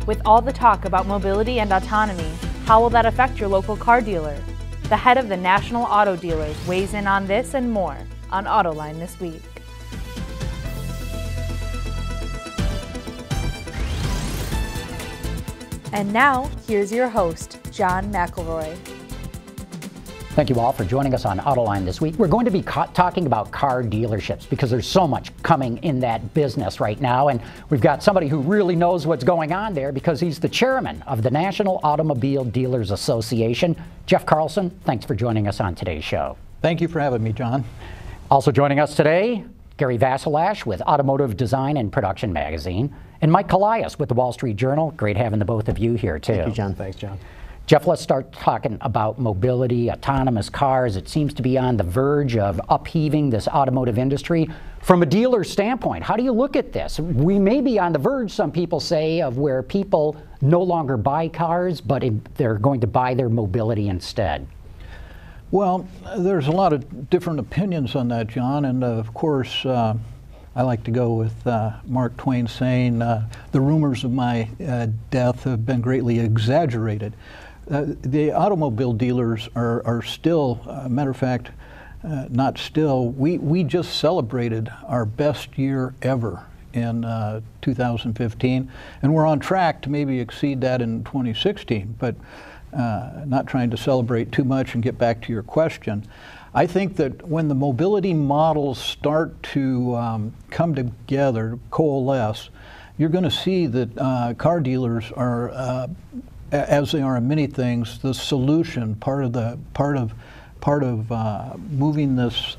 With all the talk about mobility and autonomy, how will that affect your local car dealer? The head of the National Auto Dealers weighs in on this and more on Autoline this week. And now, here's your host, John McElroy. Thank you all for joining us on Autoline this week. We're going to be talking about car dealerships because there's so much coming in that business right now. And we've got somebody who really knows what's going on there because he's the chairman of the National Automobile Dealers Association. Jeff Carlson, thanks for joining us on today's show. Thank you for having me, John. Also joining us today, Gary Vasilash with Automotive Design and Production Magazine, and Mike Colias with the Wall Street Journal. Great having the both of you here, too. Thank you, John. Thanks, John. Jeff, let's start talking about mobility, autonomous cars. It seems to be on the verge of upheaving this automotive industry. From a dealer standpoint, how do you look at this? We may be on the verge, some people say, of where people no longer buy cars, but they're going to buy their mobility instead. Well, there's a lot of different opinions on that, John, and of course, I like to go with Mark Twain saying, the rumors of my death have been greatly exaggerated. The automobile dealers are still, matter of fact, not still, we just celebrated our best year ever in 2015, and we're on track to maybe exceed that in 2016, but not trying to celebrate too much and get back to your question. I think that when the mobility models start to come together, coalesce, you're going to see that car dealers are, as they are in many things, the solution, part of moving this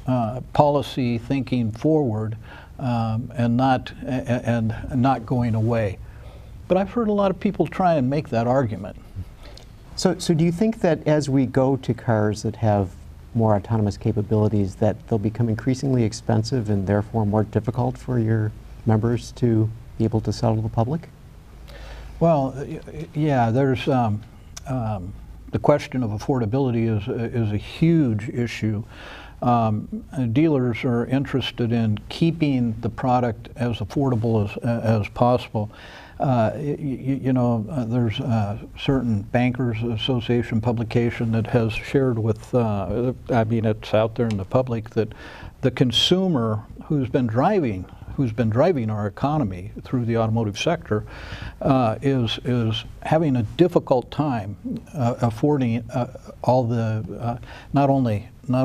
policy thinking forward and not going away. But I've heard a lot of people try and make that argument. So do you think that as we go to cars that have more autonomous capabilities, that they'll become increasingly expensive and therefore more difficult for your members to be able to sell to the public? Well, yeah, there's the question of affordability is a huge issue. Dealers are interested in keeping the product as affordable as possible. You know, there's a certain Bankers Association publication that has shared with, I mean, it's out there in the public, that the consumer who's been driving our economy through the automotive sector is having a difficult time affording all the not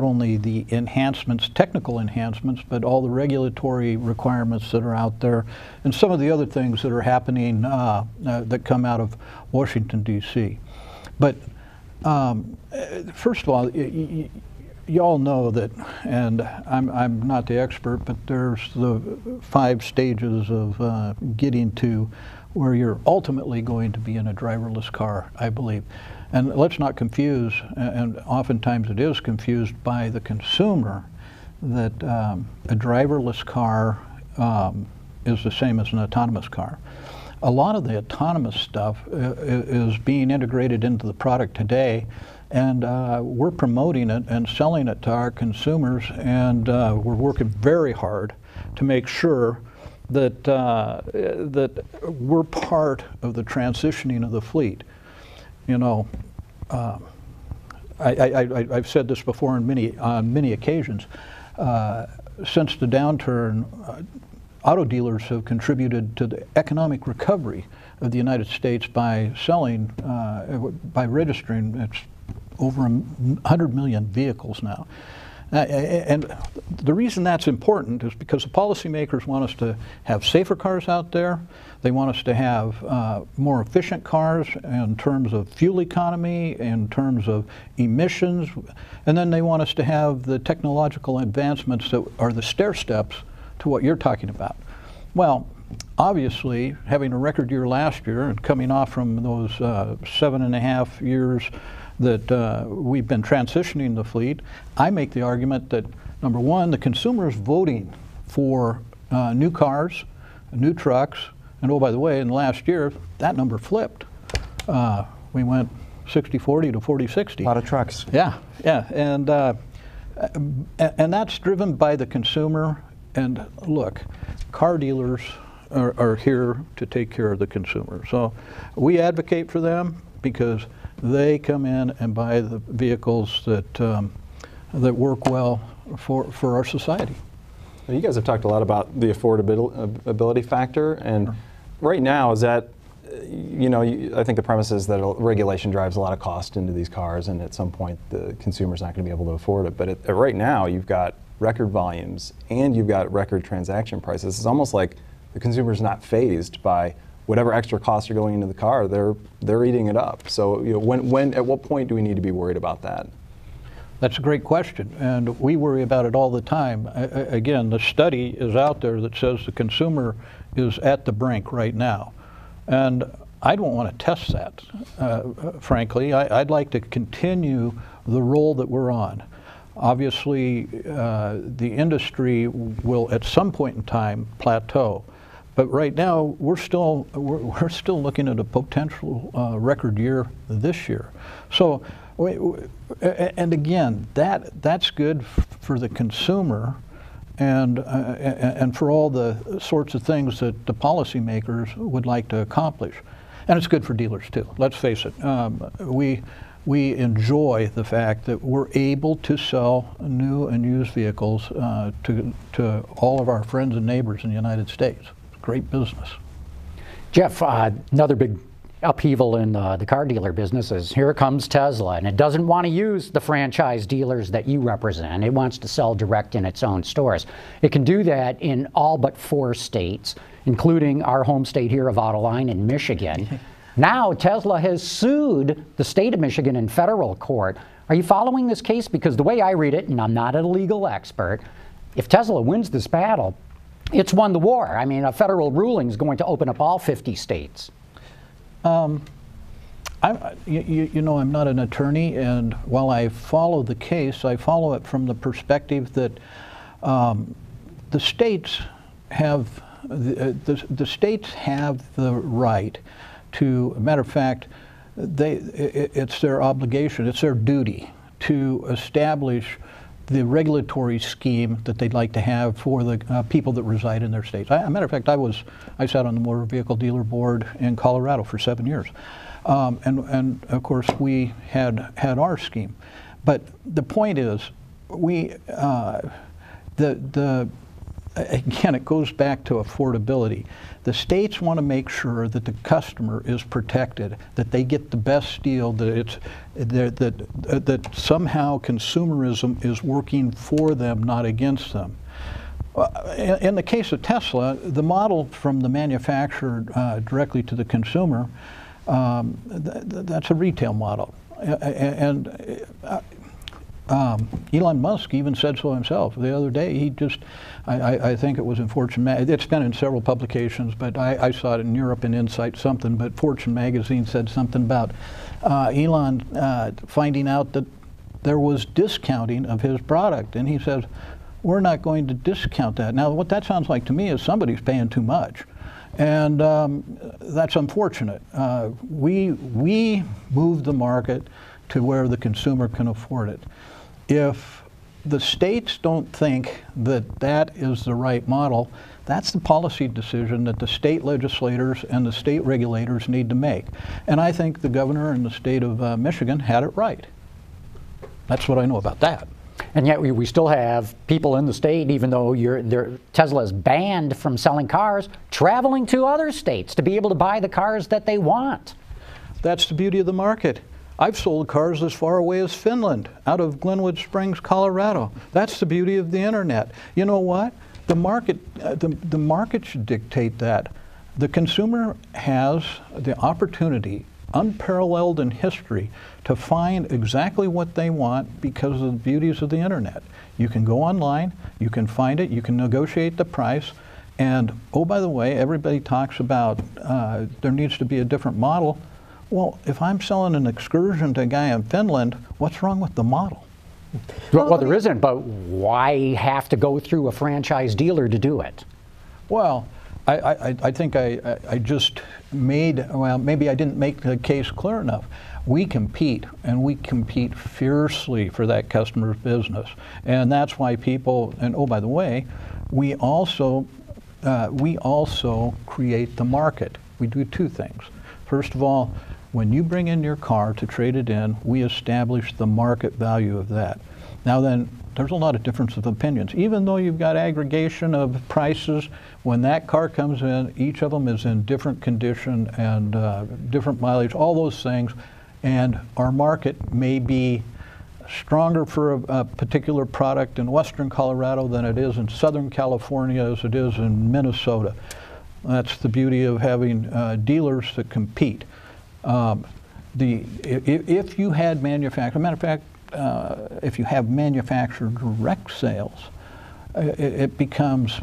only the enhancements, technical enhancements, but all the regulatory requirements that are out there, and some of the other things that are happening that come out of Washington, D.C. But first of all, you all know that, and I'm not the expert, but there's the 5 stages of getting to where you're ultimately going to be in a driverless car, I believe. And let's not confuse, and oftentimes it is confused by the consumer, that a driverless car is the same as an autonomous car. A lot of the autonomous stuff is being integrated into the product today, and we're promoting it and selling it to our consumers, and we're working very hard to make sure that that we're part of the transitioning of the fleet. You know, I've said this before on many occasions. Since the downturn, auto dealers have contributed to the economic recovery of the United States by selling, by registering. It's over 100 million vehicles now. And the reason that's important is because the policymakers want us to have safer cars out there. They want us to have more efficient cars in terms of fuel economy, in terms of emissions, and then they want us to have the technological advancements that are the stair steps to what you're talking about. Well, obviously, having a record year last year and coming off from those 7.5 years that we've been transitioning the fleet, I make the argument that, number one, the consumer is voting for new cars, new trucks, and oh, by the way, in the last year, that number flipped. We went 60-40 to 40-60. A lot of trucks. Yeah, yeah, and that's driven by the consumer. And look, car dealers are here to take care of the consumer. So we advocate for them because they come in and buy the vehicles that that work well for our society. Now, you guys have talked a lot about the affordability factor, and right now, is that, I think the premise is that regulation drives a lot of cost into these cars, and at some point the consumer's not going to be able to afford it. But right now, you've got record volumes and you've got record transaction prices. It's almost like the consumer's not fazed by whatever extra costs are going into the car. They're eating it up. So at what point do we need to be worried about that? That's a great question, and we worry about it all the time. Again, the study is out there that says the consumer is at the brink right now. And I don't want to test that, frankly. I'd like to continue the role that we're on. Obviously, the industry will at some point in time plateau. But right now, we're still looking at a potential record year this year. So, and again, that's good for the consumer, and for all the sorts of things that the policymakers would like to accomplish, and it's good for dealers too. Let's face it, we enjoy the fact that we're able to sell new and used vehicles to all of our friends and neighbors in the United States. Great business. Jeff, another big upheaval in the car dealer business is here comes Tesla, and it doesn't want to use the franchise dealers that you represent. It wants to sell direct in its own stores. It can do that in all but 4 states, including our home state here of Autoline in Michigan. Now Tesla has sued the state of Michigan in federal court. Are you following this case? Because the way I read it, and I'm not a legal expert, if Tesla wins this battle, it's won the war. I mean, a federal ruling is going to open up all 50 states. I'm not an attorney, and while I follow the case, I follow it from the perspective that the states have the states have the right to. Matter of fact, it's their obligation, it's their duty to establish the regulatory scheme that they'd like to have for the people that reside in their states. As a matter of fact, I sat on the Motor Vehicle Dealer Board in Colorado for 7 years. And of course, we had our scheme. But the point is, again, it goes back to affordability. The states want to make sure that the customer is protected, that they get the best deal, that somehow consumerism is working for them, not against them. In the case of Tesla, the model from the manufacturer directly to the consumer, that's a retail model. And Elon Musk even said so himself the other day. I think it was in Fortune, it's been in several publications, but I saw it in Europe in Insight something, but Fortune magazine said something about Elon finding out that there was discounting of his product, and he says, we're not going to discount that. Now, what that sounds like to me is somebody's paying too much. And that's unfortunate. We moved the market to where the consumer can afford it. If the states don't think that that is the right model, that's the policy decision that the state legislators and the state regulators need to make. And I think the governor in the state of Michigan had it right. That's what I know about that. And yet we still have people in the state, even though Tesla is banned from selling cars, traveling to other states to be able to buy the cars that they want. That's the beauty of the market. I've sold cars as far away as Finland, out of Glenwood Springs, Colorado. That's the beauty of the internet. You know what? The market should dictate that. The consumer has the opportunity, unparalleled in history, to find exactly what they want because of the beauties of the internet. You can go online, you can find it, you can negotiate the price, and oh, by the way, everybody talks about there needs to be a different model. Well, if I'm selling an Excursion to a guy in Finland, what's wrong with the model? Well, there isn't, but why have to go through a franchise dealer to do it? Well, I think I just made, well, maybe I didn't make the case clear enough. We compete, and we compete fiercely for that customer's business. And that's why people, and oh, by the way, we also we also create the market. We do two things. First of all, when you bring in your car to trade it in, we establish the market value of that. Now then, there's a lot of difference of opinions. Even though you've got aggregation of prices, when that car comes in, each of them is in different condition and different mileage, all those things, and our market may be stronger for a particular product in western Colorado than it is in southern California as it is in Minnesota. That's the beauty of having dealers that compete. If you had matter of fact, if you have manufacturer direct sales, it becomes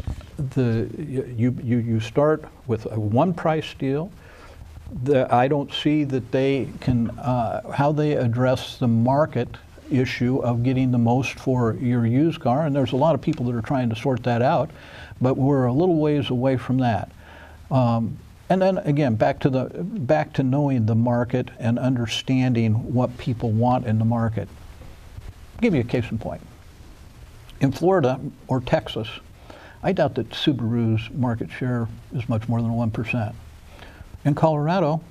you start with a one price deal. I don't see that they can how they address the market issue of getting the most for your used car, and there's a lot of people that are trying to sort that out, but we're a little ways away from that. And then again, back to knowing the market and understanding what people want in the market. I'll give you a case in point. In Florida or Texas, I doubt that Subaru's market share is much more than 1%. In Colorado,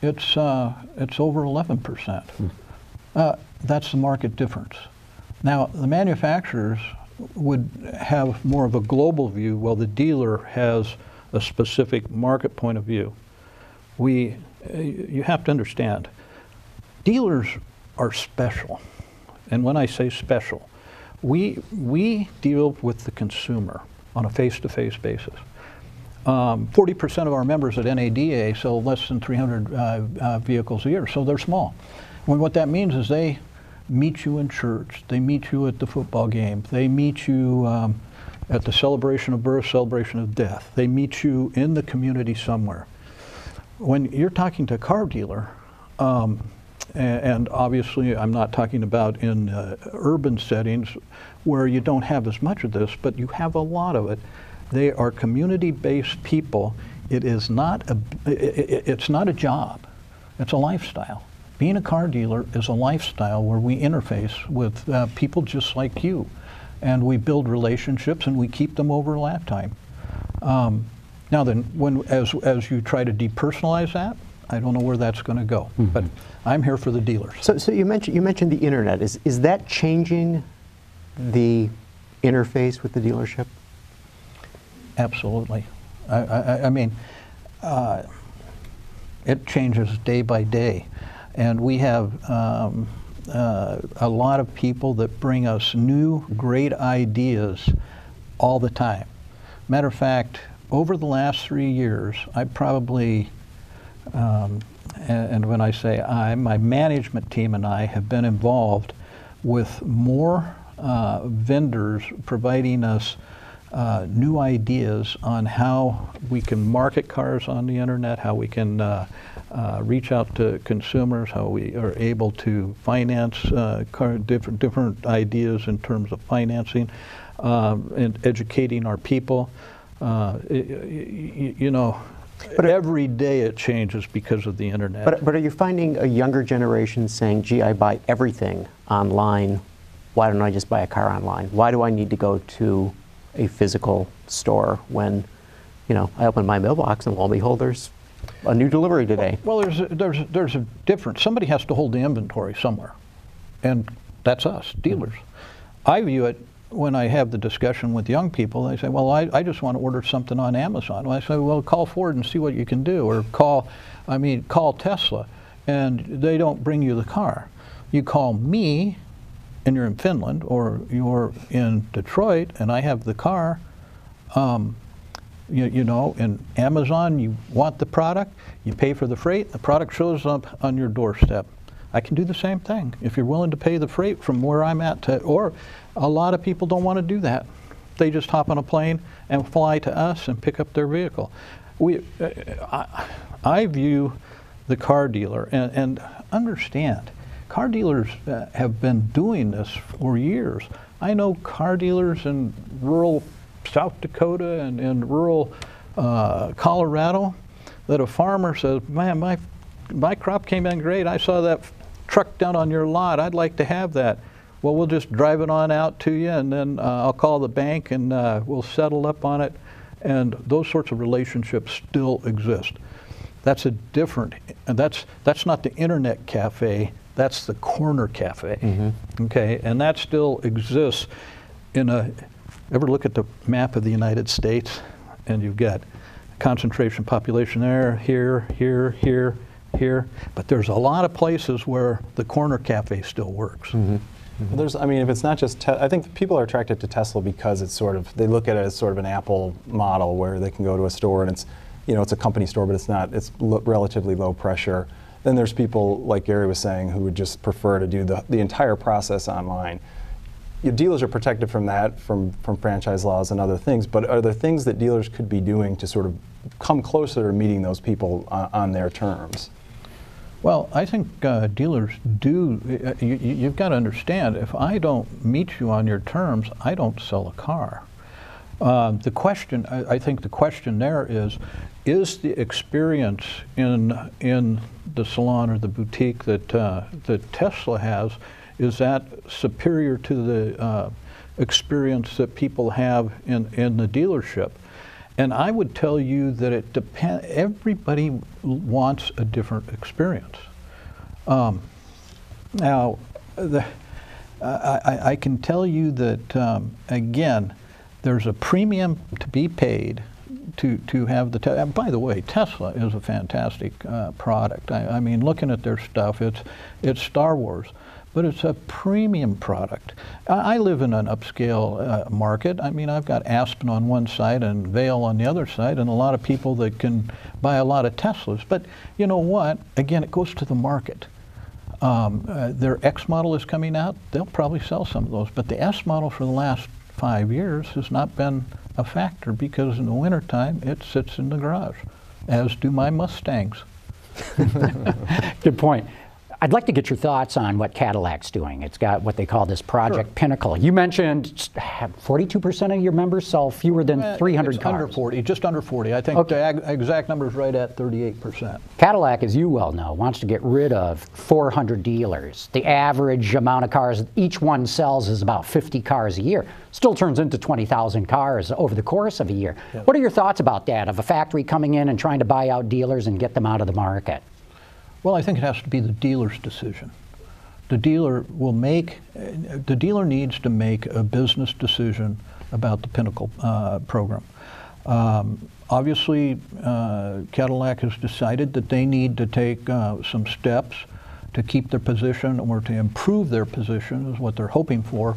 it's over 11%. That's the market difference. Now, the manufacturers would have more of a global view, while the dealer has a specific market point of view. You have to understand, dealers are special. And when I say special, we deal with the consumer on a face-to-face basis. 40% of our members at NADA sell less than 300 vehicles a year, so they're small. And what that means is they meet you in church, they meet you at the football game, they meet you at the celebration of birth, celebration of death, they meet you in the community somewhere. When you're talking to a car dealer, and obviously I'm not talking about in urban settings where you don't have as much of this, but you have a lot of it. They are community-based people. It's not a job, it's a lifestyle. Being a car dealer is a lifestyle where we interface with people just like you, and we build relationships and we keep them over a lifetime. Now then, as you try to depersonalize that, I don't know where that's going to go, but I'm here for the dealers. So you mentioned the internet. Is that changing the interface with the dealership? Absolutely. I mean, it changes day by day. And we have a lot of people that bring us new, great ideas all the time. Matter of fact, over the last 3 years, I probably, and when I say I, my management team and I have been involved with more vendors providing us new ideas on how we can market cars on the internet, how we can reach out to consumers, how we are able to finance different ideas in terms of financing, and educating our people. You know, but every day it changes because of the internet. But are you finding a younger generation saying, gee, I buy everything online, why don't I just buy a car online? Why do I need to go to a physical store when, you know, I open my mailbox and lo and behold, there's a new delivery today? Well, there's a difference. Somebody has to hold the inventory somewhere, and that's us, dealers. I view it when I have the discussion with young people. They say, well, I just want to order something on Amazon. Well, I say, well, call Ford and see what you can do, or call Tesla, and they don't bring you the car. You call me, and you're in Finland, or you're in Detroit, and I have the car. You know, in Amazon, you want the product, you pay for the freight, the product shows up on your doorstep. I can do the same thing if you're willing to pay the freight from where I'm at or a lot of people don't want to do that. They just hop on a plane and fly to us and pick up their vehicle. I view the car dealer, and understand, car dealers have been doing this for years. I know car dealers in rural South Dakota and in rural Colorado that a farmer says, man, my crop came in great. I saw that truck down on your lot. I'd like to have that. Well, we'll just drive it on out to you, and then I'll call the bank and we'll settle up on it. And those sorts of relationships still exist. That's a different, and that's not the internet cafe, that's the corner cafe, okay? And that still exists in ever look at the map of the United States, and you've got concentration population there, here, here, here, here, but there's a lot of places where the corner cafe still works. There's, I mean, if it's not just, I think people are attracted to Tesla because it's sort of, they look at it as sort of an Apple model where they can go to a store and it's, you know, it's a company store, but it's not, it's relatively low pressure. Then there's people, like Gary was saying, who would just prefer to do the entire process online. Your dealers are protected from that, from franchise laws and other things, but are there things that dealers could be doing to sort of come closer to meeting those people on their terms? Well, I think dealers do, you've got to understand, if I don't meet you on your terms, I don't sell a car. The question, I think the question there is the experience in the salon or the boutique that Tesla has, is that superior to the experience that people have in the dealership? And I would tell you that it depends, everybody wants a different experience. Now, I can tell you that, again, there's a premium to be paid to have the, and by the way, Tesla is a fantastic product. I mean, looking at their stuff, it's Star Wars, but it's a premium product. I live in an upscale market. I mean, I've got Aspen on one side and Vail on the other side, and a lot of people that can buy a lot of Teslas. But you know what? Again, it goes to the market. Their X model is coming out. They'll probably sell some of those, but the S model for the last 5 years has not been a factor because in the wintertime it sits in the garage, as do my Mustangs. Good point. I'd like to get your thoughts on what Cadillac's doing. It's got what they call this Project Pinnacle. You mentioned 42% of your members sell fewer than 300 cars. Under 40, just under 40. I think the exact number is right at 38%. Cadillac, as you well know, wants to get rid of 400 dealers. The average amount of cars each one sells is about 50 cars a year. Still turns into 20,000 cars over the course of a year. Yep. What are your thoughts about that, of a factory coming in and trying to buy out dealers and get them out of the market? Well, I think it has to be the dealer's decision. The dealer will make, the dealer needs to make a business decision about the Pinnacle program. Obviously, Cadillac has decided that they need to take some steps to keep their position or to improve their position, is what they're hoping for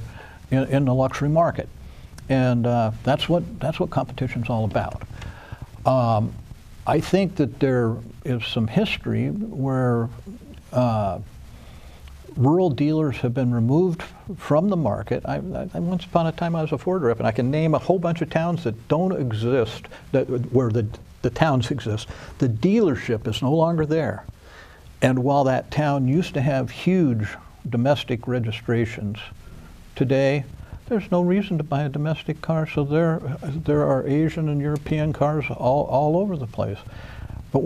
in the luxury market. And that's what competition's all about. I think that there is some history where rural dealers have been removed from the market. Once upon a time I was a Ford rep, and I can name a whole bunch of towns that don't exist, where the towns exist. The dealership is no longer there. And while that town used to have huge domestic registrations, today there's no reason to buy a domestic car, so there are Asian and European cars all over the place. But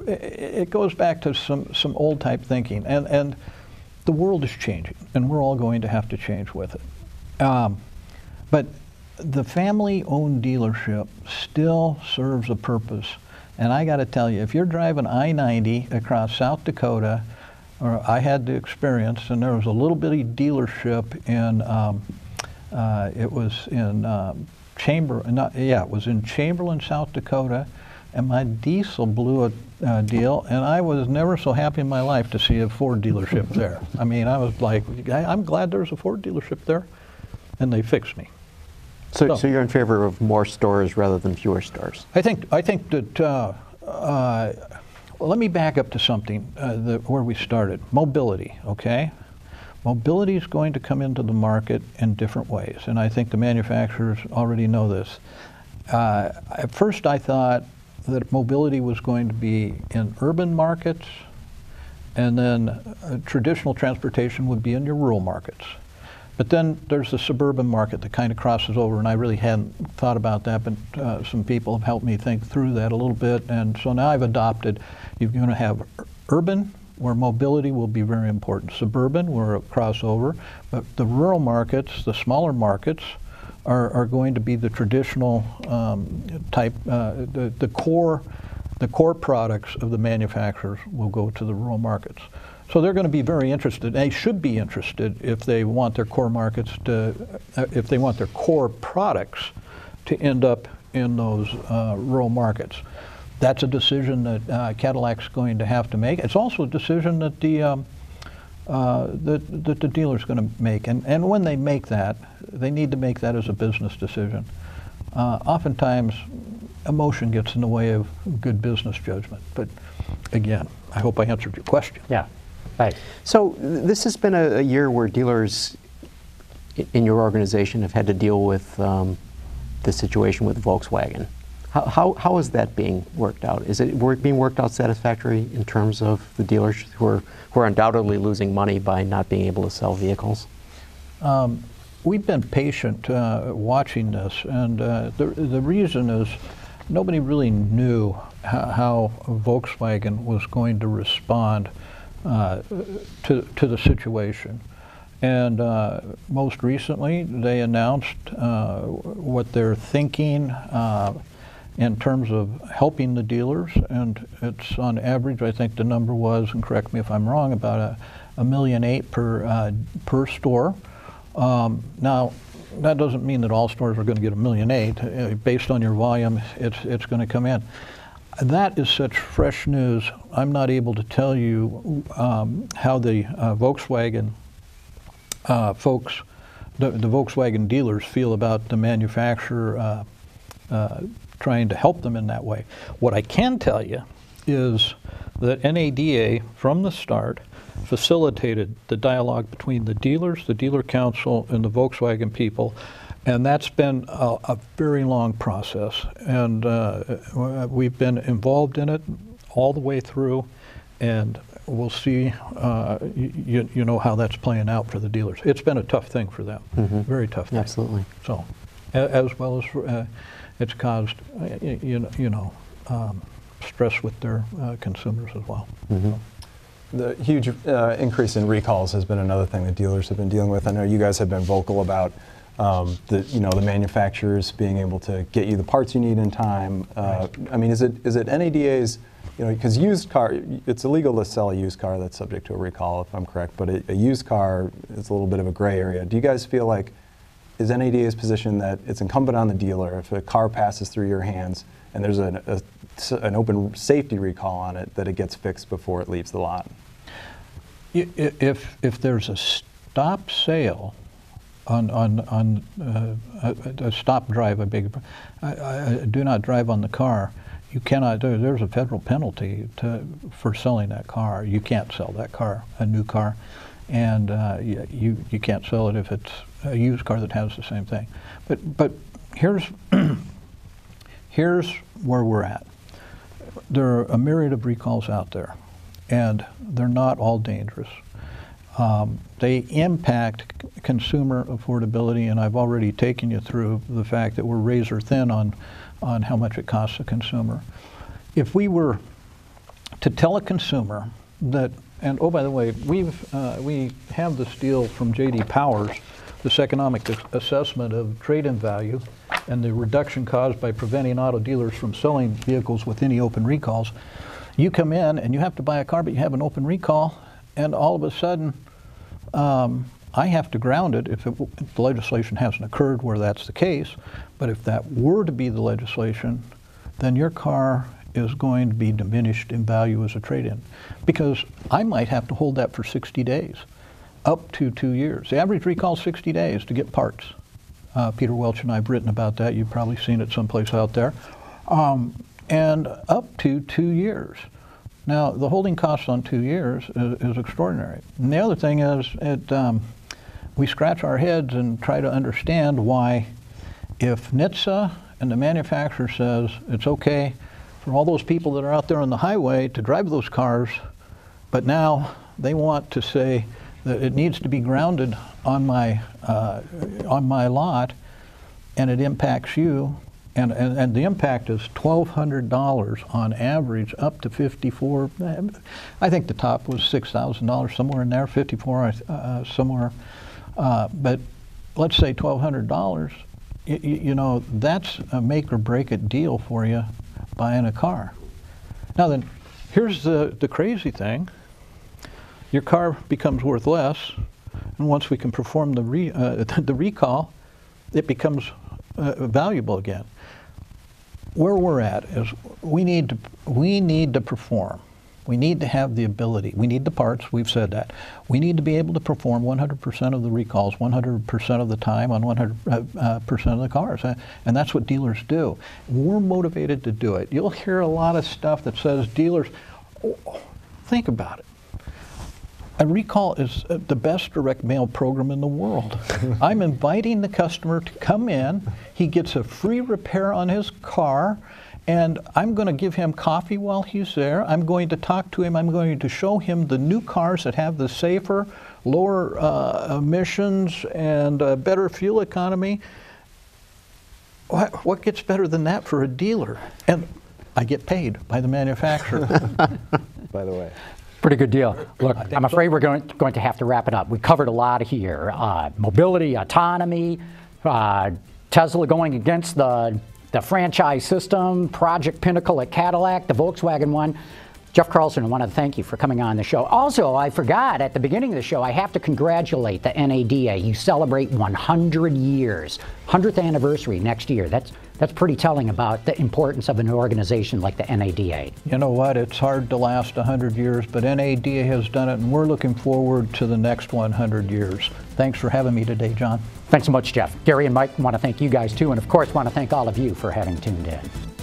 it goes back to some old type thinking, and the world is changing, and we're all going to have to change with it. But the family-owned dealership still serves a purpose, and I got to tell you, if you're driving I-90 across South Dakota, or I had the experience, and there was a little bitty dealership in. It was in it was in Chamberlain, South Dakota, and my diesel blew a deal, and I was never so happy in my life to see a Ford dealership there. I mean, I was like, I'm glad there's a Ford dealership there, and they fixed me. So you're in favor of more stores rather than fewer stores? I think that. Let me back up to something where we started. Mobility, okay? Mobility is going to come into the market in different ways, and I think the manufacturers already know this. At first I thought that mobility was going to be in urban markets, and then traditional transportation would be in your rural markets. But then there's the suburban market that kind of crosses over, and I really hadn't thought about that, but some people have helped me think through that a little bit, and so now I've adopted, you're going to have urban, where mobility will be very important. Suburban, where a crossover, but the rural markets, the smaller markets, are going to be the traditional type, the core products of the manufacturers will go to the rural markets. So they're going to be very interested. They should be interested if they want their core markets to, if they want their core products to end up in those rural markets. That's a decision that Cadillac's going to have to make. It's also a decision that the dealer's going to make. And when they make that, they need to make that as a business decision. Oftentimes, emotion gets in the way of good business judgment. But again, I hope I answered your question. Yeah. Right. So this has been a year where dealers in your organization have had to deal with the situation with Volkswagen. How is that being worked out? Is it being worked out satisfactory in terms of the dealers who are undoubtedly losing money by not being able to sell vehicles? We've been patient watching this, and the reason is nobody really knew how Volkswagen was going to respond to the situation. And most recently, they announced what they're thinking in terms of helping the dealers, and it's on average, I think the number was, and correct me if I'm wrong, about $1.8 million per store. Now, that doesn't mean that all stores are going to get $1.8 million. Based on your volume, it's going to come in. That is such fresh news. I'm not able to tell you how the Volkswagen folks, the Volkswagen dealers feel about the manufacturer trying to help them in that way. What I can tell you is that NADA, from the start, facilitated the dialogue between the dealers, the dealer council, and the Volkswagen people. And that's been a very long process, and we've been involved in it all the way through, and we'll see, you know, how that's playing out for the dealers. It's been a tough thing for them, very tough thing. Absolutely. So, as well as it's caused, stress with their consumers as well. So. The huge increase in recalls has been another thing that dealers have been dealing with. I know you guys have been vocal about the manufacturers being able to get you the parts you need in time. I mean, is it NADA's, because used car, it's illegal to sell a used car that's subject to a recall, if I'm correct, but a used car is a little bit of a gray area. Do you guys feel like, is NADA's position that it's incumbent on the dealer, if a car passes through your hands and there's an open safety recall on it, that it gets fixed before it leaves the lot? If there's a stop sale on a stop drive, I do not drive on the car, you cannot, there's a federal penalty for selling that car. You can't sell that car, a new car, and you can't sell it if it's a used car that has the same thing. But here's where we're at. There are a myriad of recalls out there, and they're not all dangerous. They impact consumer affordability, and I've already taken you through the fact that we're razor thin on how much it costs a consumer. If we were to tell a consumer that, and oh, by the way, we have this deal from J.D. Powers, this economic assessment of trade-in value and the reduction caused by preventing auto dealers from selling vehicles with any open recalls. You come in and you have to buy a car, but you have an open recall, and all of a sudden, I have to ground it if the legislation hasn't occurred where that's the case. But if that were to be the legislation, then your car is going to be diminished in value as a trade-in, because I might have to hold that for 60 days, up to 2 years. The average recall is 60 days to get parts. Peter Welch and I have written about that. You've probably seen it someplace out there. And up to 2 years. Now, the holding cost on 2 years is extraordinary. And the other thing is, we scratch our heads and try to understand why, if NHTSA and the manufacturer says it's okay for all those people that are out there on the highway to drive those cars, but now they want to say that it needs to be grounded on my lot, and it impacts you. And the impact is $1,200 on average, up to $54. I think the top was $6,000, somewhere in there, $54 somewhere. But let's say $1,200. you know, that's a make or break it deal for you buying a car. Now then, here's the crazy thing. Your car becomes worth less, and once we can perform the recall, it becomes valuable again. Where we're at is we need to perform. We need to have the ability. We need the parts. We've said that. We need to be able to perform 100% of the recalls, 100% of the time on 100% of the cars, and that's what dealers do. We're motivated to do it. You'll hear a lot of stuff that says dealers. Oh, think about it. A recall is the best direct mail program in the world. I'm inviting the customer to come in. He gets a free repair on his car, and I'm going to give him coffee while he's there. I'm going to talk to him. I'm going to show him the new cars that have the safer, lower emissions and better fuel economy. What gets better than that for a dealer? And I get paid by the manufacturer. By the way. Pretty good deal. Look, I'm afraid we're going to have to wrap it up. We covered a lot here. Mobility, autonomy, Tesla going against the franchise system, Project Pinnacle at Cadillac, the Volkswagen one. Jeff Carlson, I want to thank you for coming on the show. Also, I forgot at the beginning of the show, I have to congratulate the NADA. You celebrate 100 years, 100th anniversary next year. That's pretty telling about the importance of an organization like the NADA. You know what? It's hard to last 100 years, but NADA has done it, and we're looking forward to the next 100 years. Thanks for having me today, John. Thanks so much, Jeff. Gary and Mike want to thank you guys, too, and of course want to thank all of you for having tuned in.